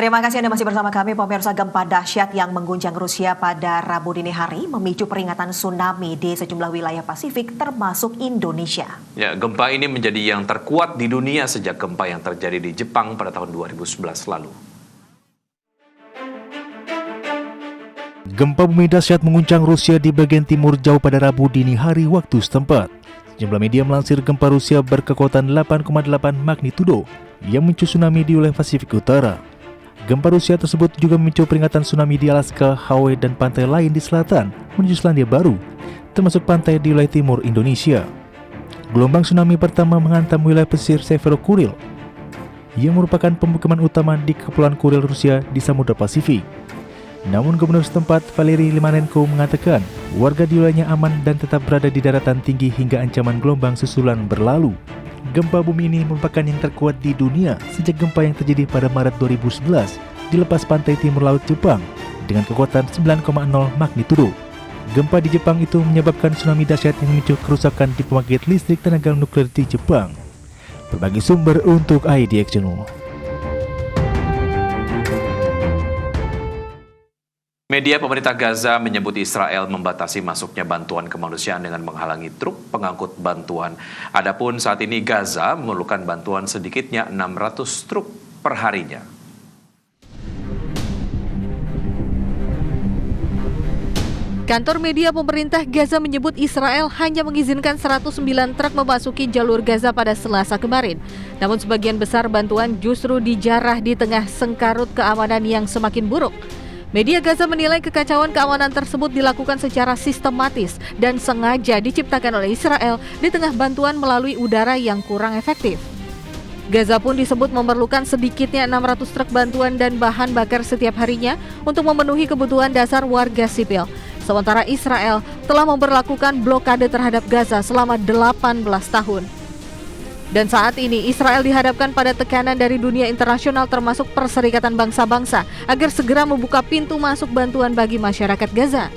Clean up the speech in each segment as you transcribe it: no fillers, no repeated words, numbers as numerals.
Terima kasih Anda masih bersama kami, pemirsa. Gempa dahsyat yang mengguncang Rusia pada Rabu dini hari memicu peringatan tsunami di sejumlah wilayah Pasifik termasuk Indonesia. Ya, gempa ini menjadi yang terkuat di dunia sejak gempa yang terjadi di Jepang pada tahun 2011 lalu. Gempa bumi dahsyat mengguncang Rusia di bagian timur jauh pada Rabu dini hari waktu setempat. Sejumlah media melansir gempa Rusia berkekuatan 8,8 magnitudo yang memicu tsunami di wilayah Pasifik Utara. Gempa Rusia tersebut juga memicu peringatan tsunami di Alaska, Hawaii, dan pantai lain di selatan menuju Selandia Baru, termasuk pantai di wilayah timur Indonesia. Gelombang tsunami pertama menghantam wilayah pesisir Severo-Kuril, yang merupakan pemukiman utama di Kepulauan Kuril Rusia di Samudra Pasifik. Namun gubernur setempat Valery Limanenko mengatakan warga di wilayahnya aman dan tetap berada di daratan tinggi hingga ancaman gelombang susulan berlalu. Gempa bumi ini merupakan yang terkuat di dunia sejak gempa yang terjadi pada Maret 2011 di lepas pantai timur laut Jepang dengan kekuatan 9,0 magnitudo. Gempa di Jepang itu menyebabkan tsunami dahsyat yang memicu kerusakan di pembangkit listrik tenaga nuklir di Jepang. Berbagai sumber untuk IDX Channel. Media pemerintah Gaza menyebut Israel membatasi masuknya bantuan kemanusiaan dengan menghalangi truk pengangkut bantuan. Adapun saat ini Gaza memerlukan bantuan sedikitnya 600 truk per harinya. Kantor media pemerintah Gaza menyebut Israel hanya mengizinkan 109 truk memasuki jalur Gaza pada Selasa kemarin. Namun sebagian besar bantuan justru dijarah di tengah sengkarut keamanan yang semakin buruk. Media Gaza menilai kekacauan keamanan tersebut dilakukan secara sistematis dan sengaja diciptakan oleh Israel di tengah bantuan melalui udara yang kurang efektif. Gaza pun disebut memerlukan sedikitnya 600 truk bantuan dan bahan bakar setiap harinya untuk memenuhi kebutuhan dasar warga sipil. Sementara Israel telah memberlakukan blokade terhadap Gaza selama 18 tahun. Dan saat ini Israel dihadapkan pada tekanan dari dunia internasional termasuk Perserikatan Bangsa-Bangsa agar segera membuka pintu masuk bantuan bagi masyarakat Gaza.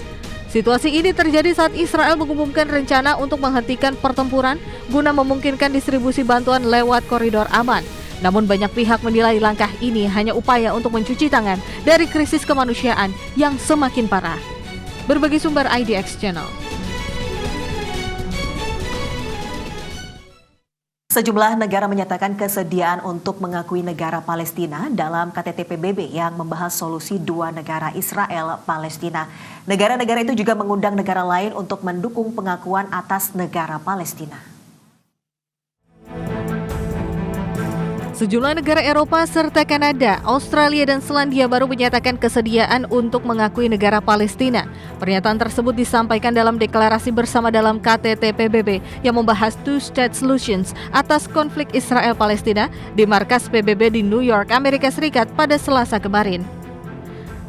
Situasi ini terjadi saat Israel mengumumkan rencana untuk menghentikan pertempuran guna memungkinkan distribusi bantuan lewat koridor aman. Namun banyak pihak menilai langkah ini hanya upaya untuk mencuci tangan dari krisis kemanusiaan yang semakin parah. Berbagi sumber IDX Channel. Sejumlah negara menyatakan kesediaan untuk mengakui negara Palestina dalam KTT PBB yang membahas solusi dua negara Israel-Palestina. Negara-negara itu juga mengundang negara lain untuk mendukung pengakuan atas negara Palestina. Sejumlah negara Eropa serta Kanada, Australia, dan Selandia Baru menyatakan kesediaan untuk mengakui negara Palestina. Pernyataan tersebut disampaikan dalam deklarasi bersama dalam KTT PBB yang membahas Two-State Solutions atas konflik Israel-Palestina di markas PBB di New York, Amerika Serikat pada Selasa kemarin.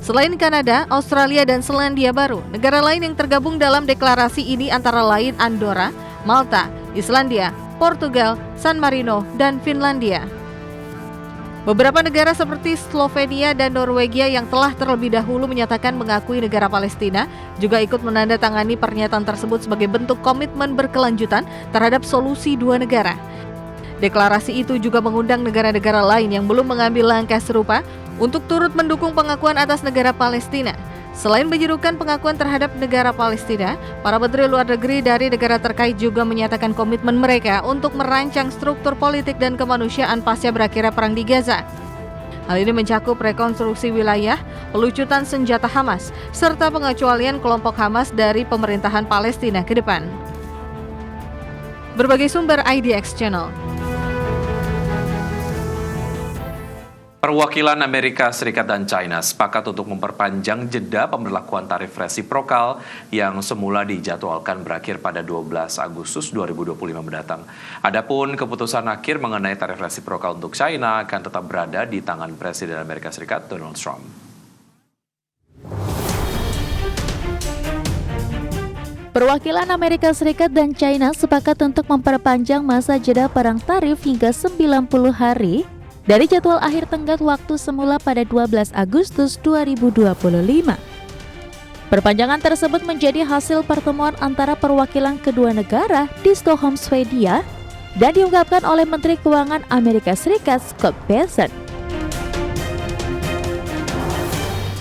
Selain Kanada, Australia, dan Selandia Baru, negara lain yang tergabung dalam deklarasi ini antara lain Andorra, Malta, Islandia, Portugal, San Marino, dan Finlandia. Beberapa negara seperti Slovenia dan Norwegia yang telah terlebih dahulu menyatakan mengakui negara Palestina juga ikut menandatangani pernyataan tersebut sebagai bentuk komitmen berkelanjutan terhadap solusi dua negara. Deklarasi itu juga mengundang negara-negara lain yang belum mengambil langkah serupa untuk turut mendukung pengakuan atas negara Palestina. Selain menyerukan pengakuan terhadap negara Palestina, para menteri luar negeri dari negara terkait juga menyatakan komitmen mereka untuk merancang struktur politik dan kemanusiaan pasca berakhirnya perang di Gaza. Hal ini mencakup rekonstruksi wilayah, pelucutan senjata Hamas, serta pengecualian kelompok Hamas dari pemerintahan Palestina ke depan. Berbagai sumber IDX Channel. Perwakilan Amerika Serikat dan China sepakat untuk memperpanjang jeda pemberlakuan tarif resiprokal yang semula dijadwalkan berakhir pada 12 Agustus 2025 mendatang. Adapun keputusan akhir mengenai tarif resiprokal untuk China akan tetap berada di tangan Presiden Amerika Serikat Donald Trump. Perwakilan Amerika Serikat dan China sepakat untuk memperpanjang masa jeda perang tarif hingga 90 hari dari jadwal akhir tenggat waktu semula pada 12 Agustus 2025. Perpanjangan tersebut menjadi hasil pertemuan antara perwakilan kedua negara di Stockholm, Swedia, dan diungkapkan oleh Menteri Keuangan Amerika Serikat Scott Bessent.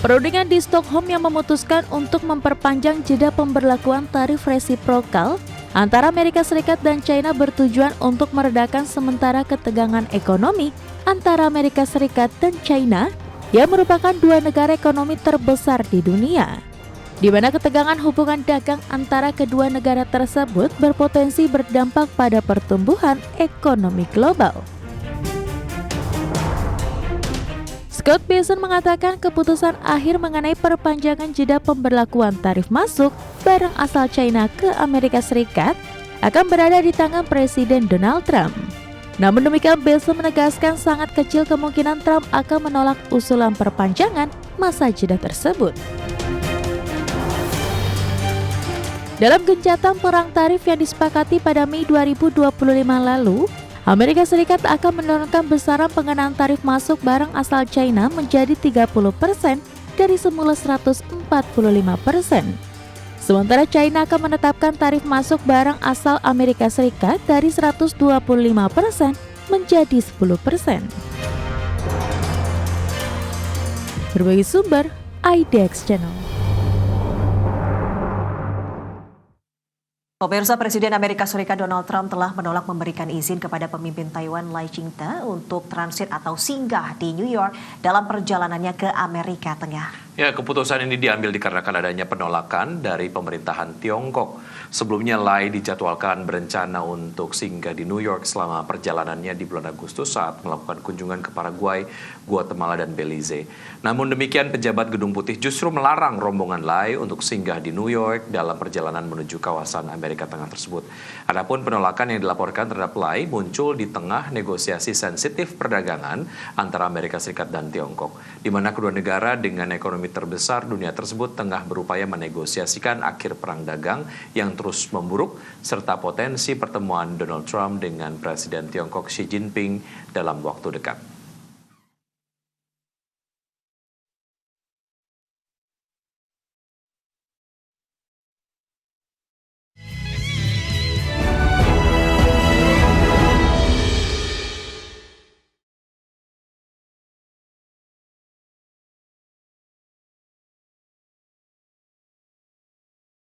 Perundingan di Stockholm yang memutuskan untuk memperpanjang jeda pemberlakuan tarif resiprokal antara Amerika Serikat dan China bertujuan untuk meredakan sementara ketegangan ekonomi antara Amerika Serikat dan China yang merupakan dua negara ekonomi terbesar di dunia, di mana ketegangan hubungan dagang antara kedua negara tersebut berpotensi berdampak pada pertumbuhan ekonomi global. Scott Bessent mengatakan keputusan akhir mengenai perpanjangan jeda pemberlakuan tarif masuk barang asal China ke Amerika Serikat akan berada di tangan Presiden Donald Trump. Namun demikian, Bessent menegaskan sangat kecil kemungkinan Trump akan menolak usulan perpanjangan masa jeda tersebut. Dalam gencatan perang tarif yang disepakati pada Mei 2025 lalu, Amerika Serikat akan menurunkan besaran pengenaan tarif masuk barang asal China menjadi 30% dari semula 145%. Sementara China akan menetapkan tarif masuk barang asal Amerika Serikat dari 125% menjadi 10%. Berbagi sumber, IDX Channel. Pemirsa, Presiden Amerika Serikat Donald Trump telah menolak memberikan izin kepada pemimpin Taiwan Lai Ching-te untuk transit atau singgah di New York dalam perjalanannya ke Amerika Tengah. Ya, keputusan ini diambil dikarenakan adanya penolakan dari pemerintahan Tiongkok. Sebelumnya Lai dijadwalkan berencana untuk singgah di New York selama perjalanannya di bulan Agustus saat melakukan kunjungan ke Paraguay, Guatemala, dan Belize. Namun demikian, pejabat Gedung Putih justru melarang rombongan Lai untuk singgah di New York dalam perjalanan menuju kawasan Amerika Tengah tersebut. Adapun penolakan yang dilaporkan terhadap Lai muncul di tengah negosiasi sensitif perdagangan antara Amerika Serikat dan Tiongkok, di mana kedua negara dengan ekonomi terbesar dunia tersebut tengah berupaya menegosiasikan akhir perang dagang yang terus memburuk serta potensi pertemuan Donald Trump dengan Presiden Tiongkok Xi Jinping dalam waktu dekat.